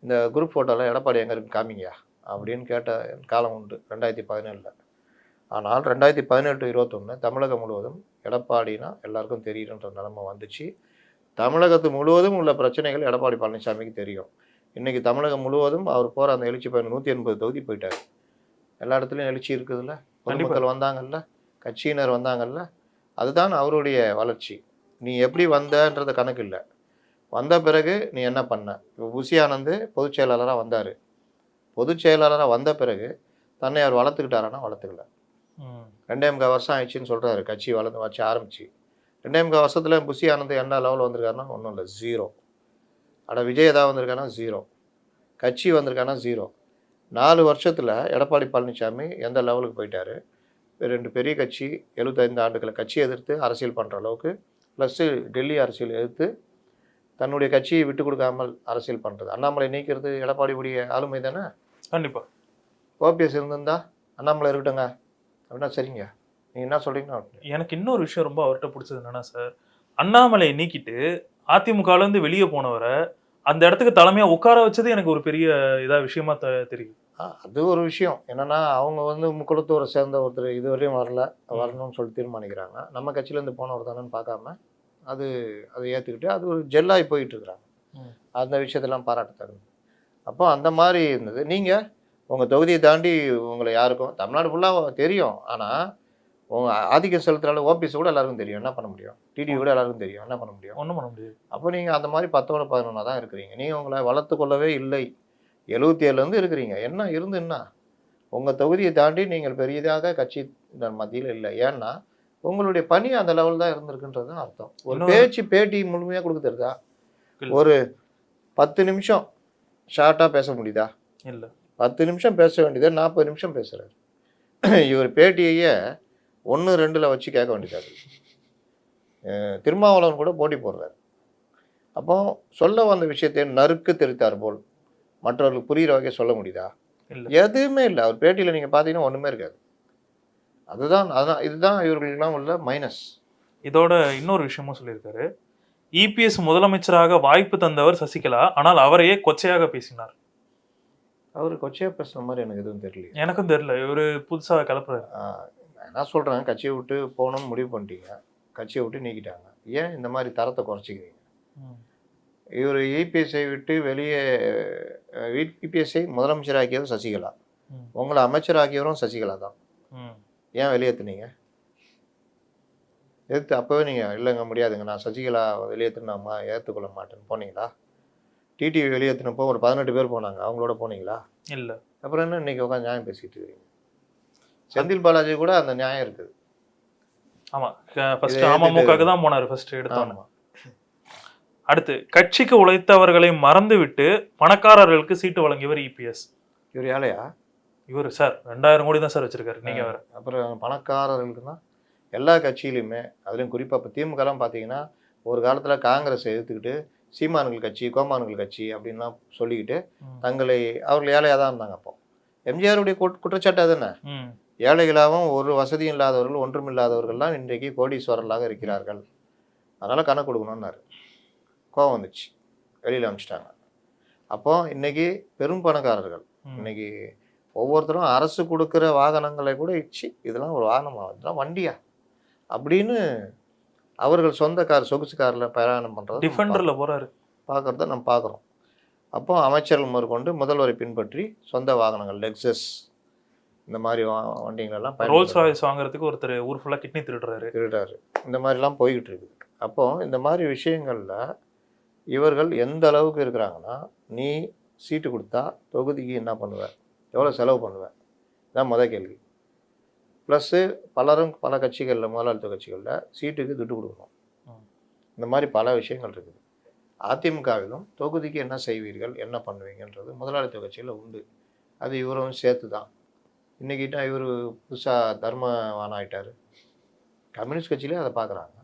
இந்த குரூப் ஃபோட்டோவில் எடப்பாடி எங்கே இருக்கு காமிங்கயா அப்படின்னு கேட்ட காலம் உண்டு 2017. ஆனால் 2018-21 தமிழகம் முழுவதும் எடப்பாடினா எல்லாருக்கும் தெரியுன்ற நிலைமை வந்துச்சு. தமிழகத்து முழுவதும் உள்ள பிரச்சனைகள் எடப்பாடி பழனிசாமிக்கு தெரியும். இன்றைக்கி தமிழகம் முழுவதும் அவர் போகிற அந்த எழுச்சி பயணம் 180 தொகுதி போயிட்டார். எல்லா இடத்துலையும் எழுச்சி இருக்குதுல்ல, பொதுமக்கள் வந்தாங்கல்ல, கட்சியினர் வந்தாங்கல்ல, அதுதான் அவருடைய வளர்ச்சி. நீ எப்படி வந்தன்றது கணக்கு இல்லை, வந்த பிறகு நீ என்ன பண்ண. இப்போ புசி ஆனந்த் பொதுச் செயலாளராக வந்தார், பொதுச் செயலாளராக வந்த பிறகு தன்னை அவர் வளர்த்துக்கிட்டாரானா வளர்த்துக்கல. 2.25 வருஷம் ஆயிடுச்சுன்னு சொல்கிறாரு கட்சி வச்சு ஆரம்பிச்சு. 2.25 வருஷத்தில் புசி ஆனந்த் என்ன லெவலில் வந்திருக்காருன்னா ஒன்றும் இல்லை, 0. விஜய் ஏதாவது வந்திருக்கானா 0, கட்சி வந்திருக்கானா 0. 4 வருஷத்தில் எடப்பாடி பழனிசாமி எந்த லெவலுக்கு போயிட்டார். 2 பெரிய கட்சி 75 ஆண்டுகளை கட்சி எதிர்த்து அரசியல் பண்ணுற அளவுக்கு, ப்ளஸ்ஸு டெல்லி அரசியல் எதிர்த்து தன்னுடைய கட்சியை விட்டு கொடுக்காமல் அரசியல் பண்ணுறது. அண்ணாமலை நீக்கிறது எடப்பாடியுடைய ஆளுமை தானே. கண்டிப்பாக ஓபிஎஸ் இருந்திருந்தா அண்ணாமலை இருக்கட்டுங்க அப்படின்னா சரிங்க, நீங்கள் என்ன சொல்கிறீங்கன்னா. எனக்கு இன்னொரு விஷயம் ரொம்ப அவர்கிட்ட பிடிச்சது என்னன்னா சார், அண்ணாமலையை நீக்கிட்டு அதிமுகலேருந்து வெளியே போனவரை அந்த இடத்துக்கு தலைமையாக உட்கார வச்சது எனக்கு ஒரு பெரிய விஷயமா தெரியுது. அது ஒரு விஷயம் என்னென்னா, அவங்க முக்குளத்தூரை சேர்ந்த ஒருத்தர் இதுவரையும் வரணும்னு சொல்லி தீர்மானிக்கிறாங்க. நம்ம கட்சியிலேருந்து போனவர் தானேன்னு பார்க்காம அதை ஏற்றுக்கிட்டு அது ஒரு ஜெல்லாகி போயிட்டுருக்குறாங்க. அந்த விஷயத்தெல்லாம் பாராட்டத்தகுது. அப்போ அந்த மாதிரி இருந்தது. நீங்கள் உங்கள் தொகுதியை தாண்டி உங்களை யாருக்கும் தமிழ்நாடு ஃபுல்லாக தெரியும், ஆனால் உங்கள் ஆதிக்கம் செலுத்துகிற ஓபிஎஸ் கூட எல்லாருக்கும் தெரியும், என்ன பண்ண முடியும். டிடி கூட எல்லாருக்கும் தெரியும், என்ன பண்ண முடியும், ஒன்றும் பண்ண முடியாது. அப்போ நீங்கள் அந்த மாதிரி 10-11 தான் இருக்கிறீங்க. நீங்கள் உங்களை வளர்த்து கொள்ளவே இல்லை. 77 இருக்கிறீங்க, என்ன இருந்துன்னா உங்கள் தொகுதியை தாண்டி நீங்கள் பெரியதாக கட்சி மத்தியில் இல்லை. ஏன்னா உங்களுடைய பணி அந்த லெவல் தான் இருந்திருக்குன்றது தான் அர்த்தம். ஒரு பேட்டி முழுமையாக கொடுக்க தெரியுதா? ஒரு 10 நிமிஷம் ஷார்ட்டாக பேச முடியுதா? இல்லை. 10 நிமிஷம் பேச வேண்டியதை 40 நிமிஷம் பேசுகிறார். இவர் பேட்டியையே 1-2 வச்சு கேட்க வேண்டியதாக. திருமாவளவன் கூட போட்டி போடுறார். அப்போ சொல்ல வந்த விஷயத்தை நறுக்கு தெரித்தார் போல் மற்றவர்களுக்கு புரிகிற வகையை சொல்ல முடியுதா? எதுவுமே இல்லை. அவர் பேட்டியில் நீங்கள் பார்த்தீங்கன்னா ஒன்றுமே இருக்காது. இதுதான் இவர்களுக்கெல்லாம் உள்ள மைனஸ். இதோட இன்னொரு விஷயமும் சொல்லியிருக்காரு, இபிஎஸ் முதலமைச்சராக வாய்ப்பு தந்தவர் சசிகலா, ஆனால் அவரையே கொச்சையாக பேசினார். அவர் கொச்சையாக பேசுன மாதிரி எனக்கு எதுவும் தெரியல. எனக்கும் தெரியல, இவர் புதுசாக கிளப்புறாரு. நான் சொல்கிறேன், கட்சியை விட்டு போகணும்னு முடிவு பண்ணிட்டீங்க, கட்சியை விட்டு நீக்கிட்டாங்க. ஏன் இந்த மாதிரி தரத்தை குறைச்சிக்கிறீங்க? ம். இவர் இபிஎஸ்ஐ விட்டு வெளியே இபிஎஸ்ஐ முதலமைச்சராக்கியதும் சசிகலா, ம். உங்களை அமைச்சராக்கியவரும் சசிகலா தான். ம். ஏன் வெளியேற்றுனீங்க? எதிர்த்து அப்போவே நீங்கள் இல்லைங்க முடியாதுங்க, நான் சசிகலா வெளியேற்றினாமா ஏற்றுக்கொள்ள மாட்டேன்னு போனீங்களா? டிடிவி வெளியேற்றினப்போ ஒரு 18 பேர் போனாங்க, அவங்களோட போனீங்களா? இல்ல. அப்புறம் என்ன இன்னைக்கு உட்காந்து நியாயம் பேசிட்டு இருக்கீங்க? செந்தில் பாலாஜி கூட அந்த நியாயம் இருக்குது. ஆமா, ஃபர்ஸ்ட் அமமுகவுக்கு தான் போனாரு ஃபர்ஸ்ட் எடுத்தோம். ஆமா. அடுத்து, கட்சிக்கு உழைத்தவர்களை மறந்துவிட்டு பணக்காரர்களுக்கு சீட்டு வழங்கியவர் இபிஎஸ். இவர் ஏழையா? இவர் சார் 2000 கோடி தான் சார் வச்சிருக்காரு. நீங்க வேற. அப்புறம் பணக்காரர்களுக்கு தான் எல்லா கட்சியிலுமே, அதுலேயும் குறிப்பாக இப்போ திமுகலாம் பார்த்தீங்கன்னா ஒரு காலத்தில் காங்கிரஸ் எதிர்த்துக்கிட்டு சீமான்கள் கட்சி, கோமான்கள் கட்சி அப்படின்லாம் சொல்லிக்கிட்டு தங்களை அவர்கள் ஏழையாக தான் இருந்தாங்க. அப்போ எம்ஜிஆருடைய குற்றச்சாட்டு அதுன்னு, ம். ஏழைகளாகவும் ஒரு வசதியும் இல்லாதவர்கள் ஒன்றுமில்லாதவர்கள்லாம் இன்றைக்கு கோடீஸ்வரர்களாக இருக்கிறார்கள், அதனால் கணக்கு கொடுக்கணும்னாரு. கோவம் வந்துச்சு, வெளியில் அனுப்பிச்சிட்டாங்க. அப்போ இன்னைக்கு பெரும் பணக்காரர்கள் இன்னைக்கு ஒவ்வொருத்தரும் அரசு கொடுக்குற வாகனங்களை கூட இச்சு இதெல்லாம் ஒரு வாகனமாக, இதெல்லாம் வண்டியா அப்படின்னு அவர்கள் சொந்த கார் சொகுசு காரில் பிரயாணம் பண்ணுறது டிஃபெண்டரில் போகிறாரு பார்க்குறத நம்ம பார்க்குறோம். அப்போ அமைச்சர்கள் முதற்கொண்டு முதல்வரை பின்பற்றி சொந்த வாகனங்கள் லெக்ஸஸ் இந்த மாதிரி வண்டிங்களெல்லாம் ரோல்ஸ் ராய்ஸ் வாங்குறதுக்கு ஒருத்தர் ஊர் ஃபுல்லாக கிட்னி திருடுறாரு. இந்த மாதிரிலாம் போய்கிட்டு இருக்குது. அப்போது இந்த மாதிரி விஷயங்களில் இவர்கள் எந்த அளவுக்கு இருக்கிறாங்கன்னா, நீ சீட்டு கொடுத்தா தொகுதிக்கு என்ன பண்ணுவேன், எவ்வளோ செலவு பண்ணுவேன், இதான் முதல் கேள்வி. ப்ளஸ்ஸு பலரும் பல கட்சிகளில் முதலாளித்துவ கட்சிகளில் சீட்டுக்கு துட்டு கொடுக்கணும். இந்த மாதிரி பல விஷயங்கள் இருக்குது. அதிமுகவிலும் தொகுதிக்கு என்ன செய்வீர்கள், என்ன பண்ணுவீங்கன்றது முதலாளித்துவ கட்சியில் உண்டு. அது இவரும் சேர்த்து தான். இன்றைக்கிட்ட இவர் புதுசாக தர்மவான் ஆகிட்டார். கம்யூனிஸ்ட் கட்சியிலே அதை பார்க்குறாங்க.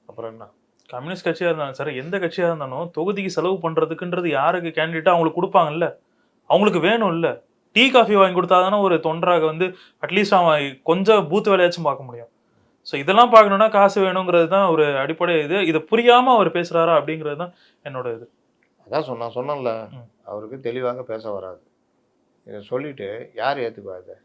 அப்புறம் என்ன? கம்யூனிஸ்ட் கட்சியாக இருந்தாலும் சார், எந்த கட்சியாக இருந்தாலும் தொகுதிக்கு செலவு பண்ணுறதுக்குன்றது யாருக்கு கேண்டிடேட்டாக அவங்களுக்கு கொடுப்பாங்கல்ல, அவங்களுக்கு வேணும் இல்லை. டீ காஃபி வாங்கி கொடுத்தா தானே ஒரு தொண்டராக வந்து அட்லீஸ்ட் அவன் கொஞ்சம் பூத்து வேலையாச்சும் பார்க்க முடியும். ஸோ இதெல்லாம் பார்க்கணுன்னா காசு வேணுங்கிறது தான் ஒரு அடிப்படை. இதை புரியாமல் அவர் பேசுகிறாரா அப்படிங்கிறது தான் என்னோட இது. அதான் சொன்னேன்ல, அவருக்கு தெளிவாக பேச வராது. இதை சொல்லிட்டு யார் ஏற்றுக்குவா? இதை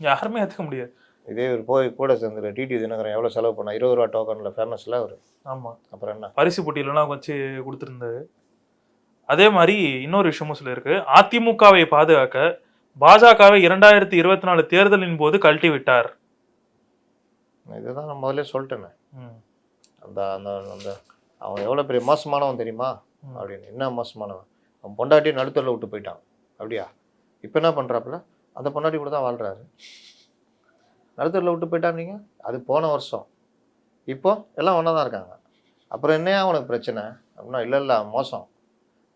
யாருமே ஏற்றுக்க முடியாது. இதே ஒரு போய் கூட சேர்ந்துரு டிடி தினகரன் எவ்வளோ செலவு பண்ணா, 20 ரூபா டோக்கனில் ஃபேமஸில் அவர். ஆமாம், அப்புறம் என்ன பரிசு போட்டியிலலாம் வச்சு கொடுத்துருந்தாரு. அதே மாதிரி இன்னொரு விஷயமும் சொல்லியிருக்கு, அதிமுகவை பாதுகாக்க பாஜகவை 2024 தேர்தலின் போது கழட்டி விட்டார். இதுதான் நான் முதல்ல சொல்லிட்டேனே, அந்த அந்த அந்த அவன் எவ்வளோ பெரிய மோசமானவன் தெரியுமா அப்படின்னு. என்ன மோசமானவன்? அவன் பொண்டாட்டியை நடுத்தரில் விட்டு போயிட்டான். அப்படியா? இப்போ என்ன பண்ணுறாப்புல? அந்த பொண்டாட்டி கூட தான் வாழ்கிறாரு. நடுத்தரில் விட்டு போயிட்டான்னீங்க, அது போன வருஷம். இப்போ எல்லாம் ஒன்றா தான் இருக்காங்க. அப்புறம் என்னையா அவனுக்கு பிரச்சனை அப்படின்னா, இல்லை மோசம்,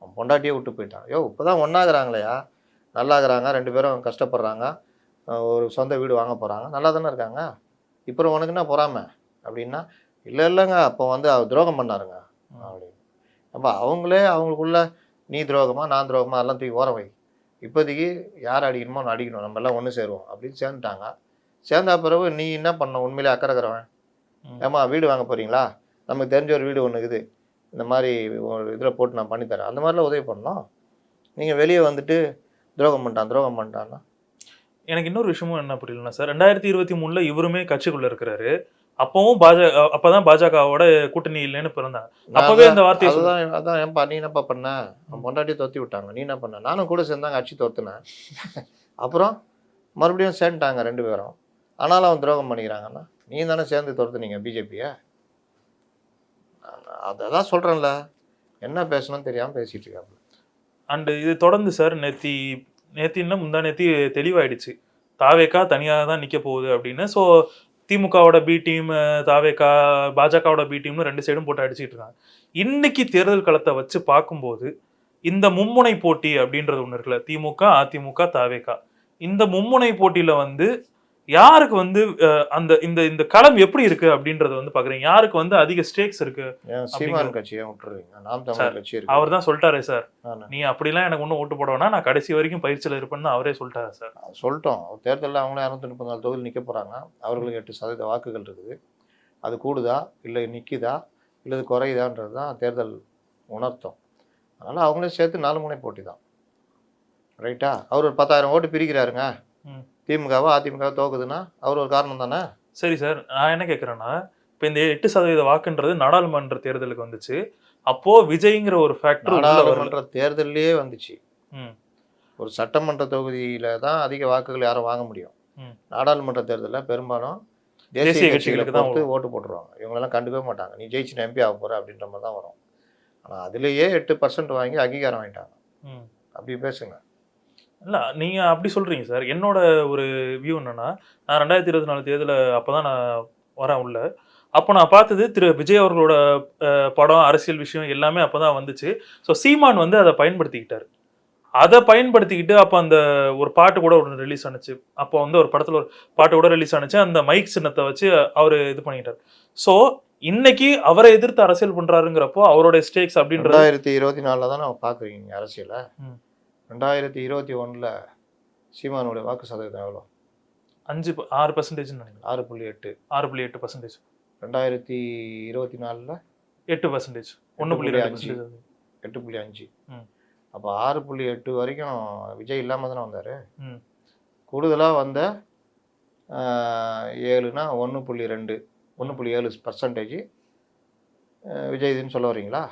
அவன் பொண்டாட்டியே விட்டு போயிட்டான். இப்போ தான் ஒன்றாகிறாங்களேயா, நல்லாகிறாங்க, 2 பேரும் கஷ்டப்படுறாங்க, ஒரு சொந்த வீடு வாங்க போகிறாங்க, நல்லா தானே இருக்காங்க. இப்போ உனக்கு என்ன பொறாமை அப்படின்னா, இல்லைங்க அப்போ வந்து அவர் துரோகம் பண்ணாருங்க அப்படின்னு. அப்போ அவங்களே அவங்களுக்குள்ள நீ துரோகமா நான் துரோகமா எல்லாம் தூக்கி ஓரம் வை. இப்போதைக்கு யார் அடிக்கணுமோ நான் அடிக்கணும், நம்ம எல்லாம் ஒன்று சேருவோம் அப்படின்னு சேர்ந்துட்டாங்க. சேர்ந்தா பிறகு நீ என்ன பண்ண, உண்மையிலே அக்கறைக்கிறவன் ஏமா வீடு வாங்க போகிறீங்களா, நமக்கு தெரிஞ்ச ஒரு வீடு ஒன்று இருக்குது, இந்த மாதிரி ஒரு இதில் போட்டு நான் பண்ணித்தரேன், அந்த மாதிரிலாம் உதவி பண்ணோம். நீங்கள் வெளியே வந்துட்டு துரோகம் பண்ணிட்டான்னா. எனக்கு இன்னொரு விஷயமும் என்ன புரியலன்னா சார், 2023 இவருமே கட்சிக்குள்ள இருக்கிறாரு. அப்பவும் அப்பதான் பாஜகவோட கூட்டணி இல்லைன்னு பிறந்தாங்க. அப்பவே இந்த வார்த்தையை அதான் ஏன்பா நீ என்னப்பா பண்ண, பொண்டாட்டி தோத்தி விட்டாங்க, நீ என்ன பண்ண? நானும் கூட சேர்ந்தாங்க, கட்சி தோத்துனேன். அப்புறம் மறுபடியும் சேர்ந்துட்டாங்க 2 பேரும். ஆனாலும் அவன் துரோகம் பண்ணிக்கிறாங்கன்னா, நீ தானே சேர்ந்து துரத்துனீங்க பிஜேபியை. அதான் சொல்கிறேன்ல, என்ன பேசணும்னு தெரியாமல் பேசிகிட்டு இருக்காங்க. அண்டு இது தொடர்ந்து சார் நேத்தின்னா முந்தா நேத்தி தெளிவாயிடுச்சு, தாவேக்கா தனியாக தான் நிற்க போகுது அப்படின்னு. ஸோ திமுகவோட பி டீம், தாவேக்கா, பாஜகவோட பி டீம்னு 2 சைடும் போட்டு அடிச்சுட்டு இருக்காங்க. இன்னைக்கு தேர்தல் களத்தை வச்சு பார்க்கும்போது இந்த மும்முனை போட்டி அப்படின்றது ஒன்று இருக்குல்ல, திமுக, அதிமுக, தாவேக்கா, இந்த மும்முனை போட்டியில வந்து யாருக்கு வந்து அந்த இந்த இந்த களம் எப்படி இருக்கு அப்படின்றது வந்து பாக்குறீங்க, யாருக்கு வந்து அதிக ஸ்டேக்ஸ் இருக்கு? சீமான் கட்சியை விட்டுறீங்க, நாம் தமிழர் கட்சி இருக்கு. அவர் தான் சொல்லிட்டாரே சார், நீ அப்படிலாம் எனக்கு ஒன்றும் ஓட்டு போட வேணா, நான் கடைசி வரைக்கும் பயிற்சியில் இருப்பேன்னு அவரே சொல்லிட்டாரு சார். சொல்லிட்டோம், தேர்தலில் அவங்களே 234 தொகுதியில் நிற்க போகிறாங்க. அவர்களுக்கு 8% வாக்குகள் இருக்குது. அது கூடுதா இல்லை நிற்குதா இல்லை குறையுதான்றது தான் தேர்தல் உணர்த்தம். அதனால் அவங்களே சேர்த்து 4 முனை போட்டி தான். ரைட்டா? அவர் ஒரு 10,000 ஓட்டு பிரிக்கிறாருங்க, திமுகவோ அதிமுகவோ தோக்குதுன்னா அவர் ஒரு காரணம் தானே. சரி சார், நான் என்ன கேட்குறேன்னா, இப்போ இந்த 8% வாக்குன்றது நாடாளுமன்ற தேர்தலுக்கு வந்துச்சு. அப்போ விஜய்ங்கிற ஒரு ஃபேக்டர் உள்ள வரல. நாடாளுமன்ற தேர்தல்லையே வந்துச்சு. ம். ஒரு சட்டமன்ற தொகுதியில தான் அதிக வாக்குகள் யாரும் வாங்க முடியும். ம். நாடாளுமன்ற தேர்தலில் பெரும்பாலும் தேசிய தேசிய கட்சிகளை கட்சிகளுக்கு தான் பொறுத்து வரும். ஓட்டு போட்டுருவாங்க. இவங்களெல்லாம் கண்டுக்கவே மாட்டாங்க. நீ ஜெயிச்சு எம்பி ஆக போற அப்படின்ற மாதிரி தான் வரும். ஆனால் அதுலேயே 8% வாங்கி அங்கீகாரம் வாங்கிட்டாங்க. ம். அப்படி பேசுங்க. இல்ல நீங்க அப்படி சொல்றீங்க சார். என்னோட ஒரு வியூ என்னன்னா, நான் 2024 தேர்தல அப்பதான் நான் வரேன் உள்ள. அப்போ நான் பார்த்தது திரு விஜய் அவர்களோட படம், அரசியல் விஷயம் எல்லாமே அப்பதான் வந்துச்சு. ஸோ சீமான் வந்து அத பயன்படுத்திக்கிட்டாரு. அத பயன்படுத்திக்கிட்டு அப்ப அந்த ஒரு பாட்டு கூட ஒண்ணு ரிலீஸ் ஆனுச்சு. அப்போ வந்து ஒரு படத்துல ஒரு பாட்டு கூட ரிலீஸ் ஆனுச்சு. அந்த மைக் சின்னத்த வச்சு அவரு இது பண்ணிட்டாரு. ஸோ இன்னைக்கு அவரை எதிர்த்து அரசியல் பண்றாருங்கிறப்போ அவரோட ஸ்டேக்ஸ் அப்படின்றது 2024 தான் நம்ம பார்க்குறீங்க நீங்க அரசியல. ம். 2021 சீமானுடைய வாக்கு சதவீதம் எவ்வளோ? 6% நினைக்கிறேன். 6.8. 6.8%. 2024 8%. 1.2%. 8.5. ம். அப்போ 6.8 வரைக்கும் விஜய் இல்லாமல் தானே வந்தார். ம். கூடுதலாக வந்த 7னா 1.2 1.7% விஜய் இதுன்னு சொல்ல வரீங்களா?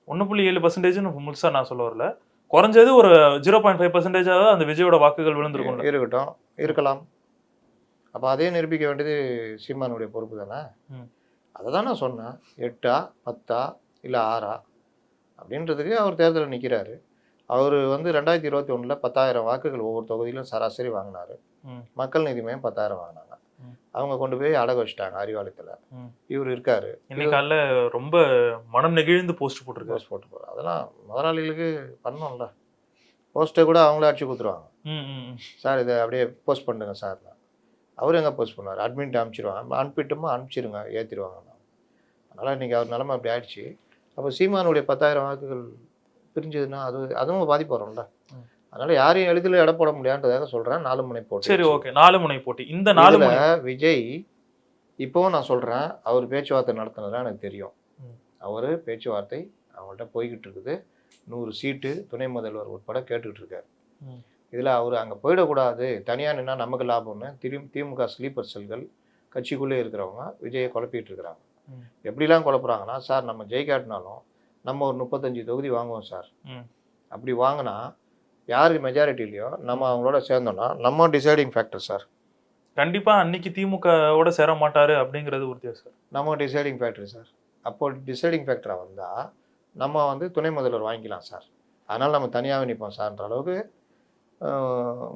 1.7%ன்னு முழுசா நான் சொல்ல வரல. குறைஞ்சது ஒரு 0.5% அந்த விஜயோட வாக்குகள் விழுந்திருக்கும். இருக்கட்டும், இருக்கலாம். அப்போ அதே நிரூபிக்க வேண்டியது சீமானுடைய பொறுப்பு தானே. ம். அதை தான் நான் சொன்னேன். 8 10 இல்லை 6 அப்படின்றதுக்கு அவர் தேர்தலில் நிற்கிறாரு. அவர் வந்து 2021 10,000 வாக்குகள் ஒவ்வொரு தொகுதியிலும் சராசரி வாங்கினார். மக்கள் நீதி மையம் 10,000 வாங்கினாங்க. அவங்க கொண்டு போய் அடக வச்சுட்டாங்க அறிவாலயத்தில். இவர் இருக்காரு. இன்னைக்கு காலைல ரொம்ப மனம் நெகிழ்ந்து போஸ்ட் போட்டிருக்காரு. போட்டு போகிறார். அதெல்லாம் முதலாளிகளுக்கு பண்ணணும்ல. போஸ்ட்டை கூட அவங்களே அடிச்சு கொடுத்துருவாங்க. சார் இதை அப்படியே போஸ்ட் பண்ணுங்க சார். அவர் எங்கே போஸ்ட் பண்ணுவார்? அட்மின்ட்டு அனுப்பிச்சிடுவாங்க. அனுப்பிட்டோமா அனுப்பிச்சிருங்க, ஏற்றிடுவாங்க. அதனால் இன்றைக்கி அவர் நிலமை அப்படி ஆயிடுச்சு. அப்போ சீமானுடைய 10,000 வாக்குகள் பிரிஞ்சதுன்னா அதுவும் பாதிப்பு வரும்ல. அதனால யாரையும் எளிதில் எடை போட முடியாதுன்றதாக சொல்கிறேன். 4 முனை போட்டி. சரி, ஓகே. 4 முனை போட்டி. இந்த 4 முனை விஜய் இப்போவும் நான் சொல்கிறேன், அவர் பேச்சுவார்த்தை நடத்தினதுலாம் எனக்கு தெரியும். அவர் பேச்சுவார்த்தை அவங்கள்ட்ட போய்கிட்டு இருக்குது. 100 சீட்டு துணை முதல்வர் உட்பட கேட்டுக்கிட்டு இருக்காரு. இதில் அவர் அங்கே போயிடக்கூடாது, தனியாக நின்னா நமக்கு லாபம்னு திமுக ஸ்லீப்பர் செல்கள் கட்சிக்குள்ளே இருக்கிறவங்க விஜயை குழப்பிட்டு இருக்கிறாங்க. எப்படிலாம் குழப்புறாங்கன்னா, சார் நம்ம ஜெயிக்காட்டினாலும் நம்ம ஒரு 35 தொகுதி வாங்குவோம் சார். அப்படி வாங்கினா யாருக்கு மெஜாரிட்டி இல்லையோ நம்ம அவங்களோட சேர்ந்தோம்னா நம்ம டிசைடிங் ஃபேக்டர் சார். கண்டிப்பா அன்னைக்கு திமுகவோட சேர மாட்டாரு அப்படிங்கிறது உறுதியா சார். நம்ம டிசைடிங் ஃபேக்டர் சார். அப்போ டிசைடிங் ஃபேக்டராக வந்தால் நம்ம வந்து துணை முதல்வர் வாங்கிக்கலாம் சார். அதனால் நம்ம தனியாகவே நிற்போம் சார்ன்ற அளவுக்கு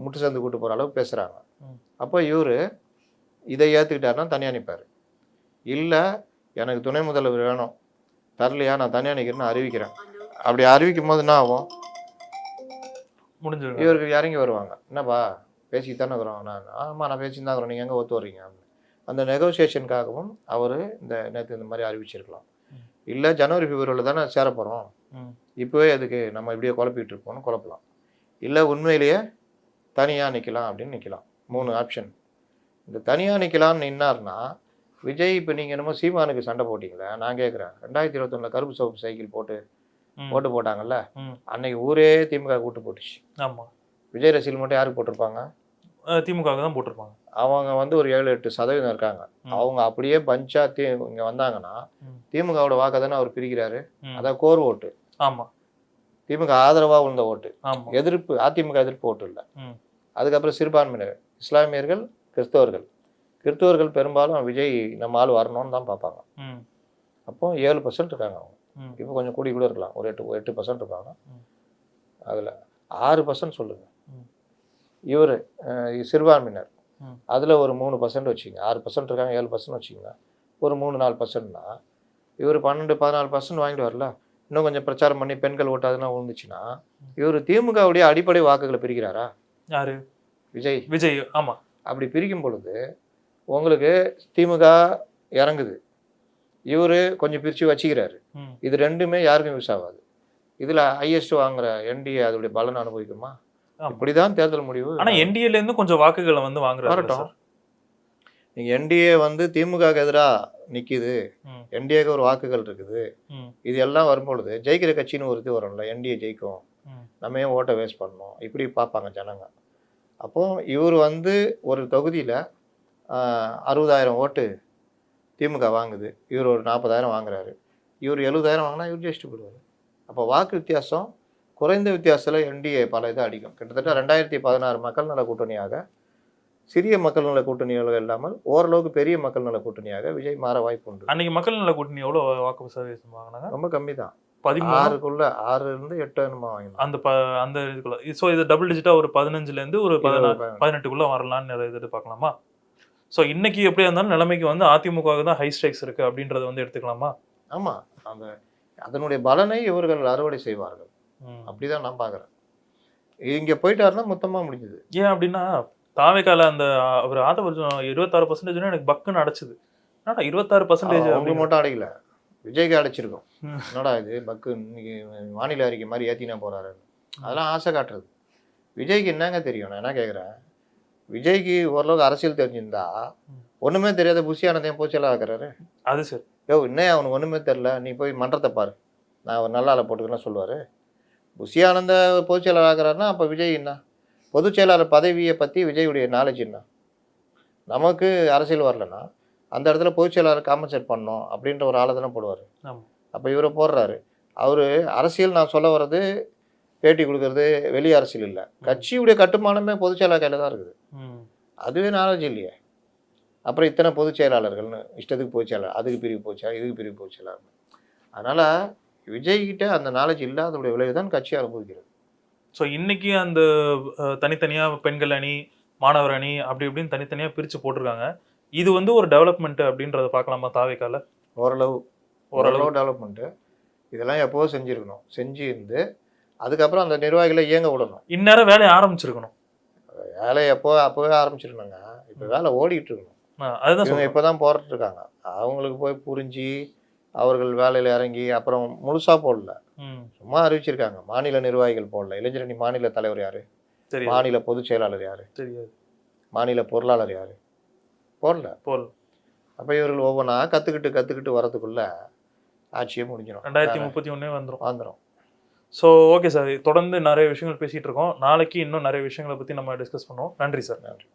முட்டு சேர்ந்து கூட்டு போகிற அளவுக்கு பேசுகிறாங்க. அப்போ இவர் இதை ஏற்றுக்கிட்டாருன்னா தனியாக நிற்பார். இல்லை எனக்கு துணை முதல்வர் வேணும், தரலையா நான் தனியாக நிற்கிறேன்னு அறிவிக்கிறேன். அப்படி அறிவிக்கும் போது என்ன ஆகும்? முடிஞ்சிடும். இவருக்கு இறங்கி வருவாங்க. என்னப்பா பேசிட்டு தானே இருக்கிறோம். ஆமாம் நான் பேசிட்டு தான் இருக்கிறோம், நீங்கள் எங்கே ஒத்து வர்றீங்க? அந்த நெகோசியேஷனுக்காகவும் அவர் நேற்று இந்த மாதிரி அறிவிச்சிருக்கலாம். இல்லை ஜனவரி பிப்ரவரியில் தானே சேர போகிறோம், இப்போவே அதுக்கு நம்ம இப்படியே குழப்பிட்டு இருப்போம்னு குழப்பலாம். இல்லை உண்மையிலேயே தனியாக நிற்கலாம் அப்படின்னு நிற்கலாம். 3 ஆப்ஷன். இந்த தனியாக நிற்கலாம்னு நின்னார்னா விஜய் இப்போ நீங்கள் என்னமோ சீமானுக்கு சண்டை போட்டிங்களே, நான் கேட்குறேன். 2021 கருப்பு சோப்பு சைக்கிள் போட்டு ஓட்டு போட்டாங்கல்ல, அன்னைக்கு ஊரே திமுக கூட்டு போட்டுச்சு. ஆமாம். விஜய் ரசிகர்கள் மட்டும் யாருக்கு போட்டிருப்பாங்க? திமுக தான் போட்டிருப்பாங்க. அவங்க வந்து ஒரு 7-8% இருக்காங்க. அவங்க அப்படியே பஞ்சா இங்கே வந்தாங்கன்னா திமுகவோட வாக்கை தானே அவர் பிரிக்கிறாரு. அதான் கோர் ஓட்டு. ஆமாம். திமுக ஆதரவாக உள்ள ஓட்டு. ஆமாம். எதிர்ப்பு அதிமுக எதிர்ப்பு ஓட்டு இல்லை. அதுக்கப்புறம் சிறுபான்மையினர், இஸ்லாமியர்கள், கிறிஸ்தவர்கள் பெரும்பாலும் விஜய் நம்ம ஆள் வரணும்னு தான் பார்ப்பாங்க. அப்போ 7% இருக்காங்க அவங்க. இப்போ கொஞ்சம் கூடி கூட இருக்கலாம், ஒரு 8% இருப்பாங்க. அதில் 6% சொல்லுங்க. இவர் சிறுபான்மையினர், அதில் ஒரு 3% வச்சுங்க. 6% இருக்காங்க, 7% வச்சுங்க. ஒரு 3-4%னா இவர் 12-14% வாங்கிட்டு வரல. இன்னும் கொஞ்சம் பிரச்சாரம் பண்ணி பெண்கள் ஓட்டாதுன்னா விழுந்துச்சுன்னா இவர் திமுகவுடைய அடிப்படை வாக்குகளை பிரிக்கிறாரா? யாரு? விஜய். ஆமாம். அப்படி பிரிக்கும் பொழுது உங்களுக்கு திமுக இறங்குது, இவர் கொஞ்சம் பிரித்து வச்சுக்கிறாரு. இது ரெண்டுமே யாருக்கும் யூஸ் ஆகாது. இதில் ஹையஸ்ட் வாங்குற என்டிஏ அதோடைய பலன் அனுபவிக்குமா? இப்படிதான் தேர்தல் முடிவு. ஆனால் என்டிஏலேருந்து கொஞ்சம் வாக்குகளை வந்து வாங்குறாரு. நீங்கள் என்டிஏ வந்து திமுகவுக்கு எதிராக நிற்கிது, என்டிஏக்கு ஒரு வாக்குகள் இருக்குது. இது எல்லாம் வரும்பொழுது ஜெயிக்கிற கட்சின்னு ஒரு இது வரும்ல, என்டிஏ ஜெயிக்கும், நம்ம ஏன் ஓட்டை வேஸ்ட் பண்ணணும், இப்படி பார்ப்பாங்க ஜனங்க. அப்போ இவர் வந்து ஒரு தொகுதியில் 60,000 ஓட்டு திமுக வாங்குது, இவர் ஒரு 40,000 வாங்குறாரு, இவர் 70,000 வாங்கினா இவர் ஜெயிச்சுட்டு போயிடுவார். அப்போ வாக்கு வித்தியாசம் குறைந்த வித்தியாசத்தில் என்டிஏ பல இதை அடிக்கும். கிட்டத்தட்ட 2016 மக்கள் நல கூட்டணியாக, சிறிய மக்கள் நல கூட்டணியாக இல்லாமல் ஓரளவுக்கு பெரிய மக்கள் நல கூட்டணியாக விஜய் மாற வாய்ப்பு உண்டு. அன்னைக்கு மக்கள் நல கூட்டணி எவ்வளோ வாக்கு சதவீதம் வாங்கினாங்க? ரொம்ப கம்மி தான், 13 6 8 என்னமோ வாங்கினாங்க. அந்த இதுக்குள்ள. ஸோ இது டபுள் டிஜிட்டா ஒரு 15லேருந்து ஒரு 18க்குள்ள வரலான்னு எதிர்பார்க்கலாமா? ஸோ இன்னைக்கு எப்படியா இருந்தாலும் நிலைமைக்கு வந்து அதிமுகவுக்கு தான் ஹை ஸ்டேக்ஸ் இருக்கு அப்படின்றத வந்து எடுத்துக்கலாமா? ஆமா, அந்த அதனுடைய பலனை இவர்கள் அறுவடை செய்வார்கள், அப்படிதான் நான் பார்க்குறேன். இங்கே போயிட்டாருன்னா மொத்தமாக முடிஞ்சுது. ஏன் அப்படின்னா தாவேக்கால அந்த அவர் ஆதவர்ஜுன் 26% எனக்கு பக்குன்னு அடைச்சிது. என்னடா 26% அவங்க மட்டும் அடைக்கல, விஜய்க்கு அடைச்சிருக்கோம். என்னடா இது பக்கு இன்னைக்கு வானிலை அறிக்கை மாதிரி ஏற்றினா போறாரு, அதெல்லாம் ஆசை காட்டுறது. விஜய்க்கு என்னங்க தெரியும்? நான் என்ன கேட்குறேன், விஜய்க்கு ஓரளவுக்கு அரசியல் தெரிஞ்சிருந்தா ஒன்றுமே தெரியாத புஷி ஆனந்தையும் போச்செல்லாம் ஆக்குறாரு. அது சரி. இன்னும் அவனுக்கு ஒன்றுமே தெரில, நீ போய் மன்றத்தை பாரு, நான் ஒரு நல்ல ஆளை போட்டுக்கலாம் சொல்லுவார். புஷி ஆனந்த பொதுச் செயலாளர் ஆகிறாருன்னா அப்போ விஜய் என்ன? பொதுச் செயலாளர் பதவியை பற்றி விஜயுடைய நாலேஜ் என்ன? நமக்கு அரசியல் வரலன்னா அந்த இடத்துல பொதுச் செயலாளர் காம்பன்சேட் பண்ணணும் அப்படின்ற ஒரு ஆளை தானே போடுவார். அப்போ இவரை போடுறாரு. அவர் அரசியல், நான் சொல்ல வர்றது பேட்டி கொடுக்கறது வெளி அரசியல் இல்லை, கட்சியுடைய கட்டுமானமே பொதுச் செயலாளர் கையில் தான் இருக்குது. அதுவே நாலேஜ் இல்லையே, அப்புறம் இத்தனை பொதுச் செயலாளர்கள்னு இஷ்டத்துக்கு பொதுச் செயலாளர், அதுக்கு பிரிவு பொதுச் செயலாளர், இதுக்கு பிரிவு பொதுச் செயலாளர். அதனால் விஜய்கிட்ட அந்த நாலேஜ் இல்லாதோடைய விளைவு தான் கட்சி அனுபவிக்கிறது. ஸோ இன்னைக்கு அந்த தனித்தனியாக பெண்கள் அணி, மாணவர் அணி அப்படி இப்படின்னு தனித்தனியாக பிரித்து போட்டிருக்காங்க. இது வந்து ஒரு டெவலப்மெண்ட் அப்படின்றத பார்க்கலாமா தாவேக்கால? ஓரளவு டெவலப்மெண்ட்டு. இதெல்லாம் எப்போவோ செஞ்சுருக்கணும், செஞ்சு இருந்து அதுக்கப்புறம் அந்த நிர்வாகிகளை இயங்க விடணும். இந்நேரம் வேலையை ஆரம்பிச்சிருக்கணும். வேலையை அப்போவே ஆரம்பிச்சிருந்தாங்க. இப்போ வேலை ஓடிக்கிட்டு இருக்கணும். அதுதான் இப்போ தான் போராட்டு இருக்காங்க. அவங்களுக்கு போய் புரிஞ்சு அவர்கள் வேலையில் இறங்கி அப்புறம் முழுசாக போடல, சும்மா அறிவிச்சிருக்காங்க. மாநில நிர்வாகிகள் போடல. இளைஞரணி மாநில தலைவர் யாரு, மாநில பொதுச் செயலாளர் யாரு, மாநில பொருளாளர் யாரு, போடல. அப்போ இவர்கள் ஒவ்வொன்றா கற்றுக்கிட்டு வரதுக்குள்ள ஆட்சியே முடிஞ்சிடும். 2031 வந்துடும். ஸோ ஓகே சார், தொடர்ந்து நிறைய விஷயங்கள் பேசிகிட்டு இருக்கோம். நாளைக்கு இன்னும் நிறைய விஷயங்களை பற்றி நம்ம டிஸ்கஸ் பண்ணுவோம். நன்றி சார். நன்றி.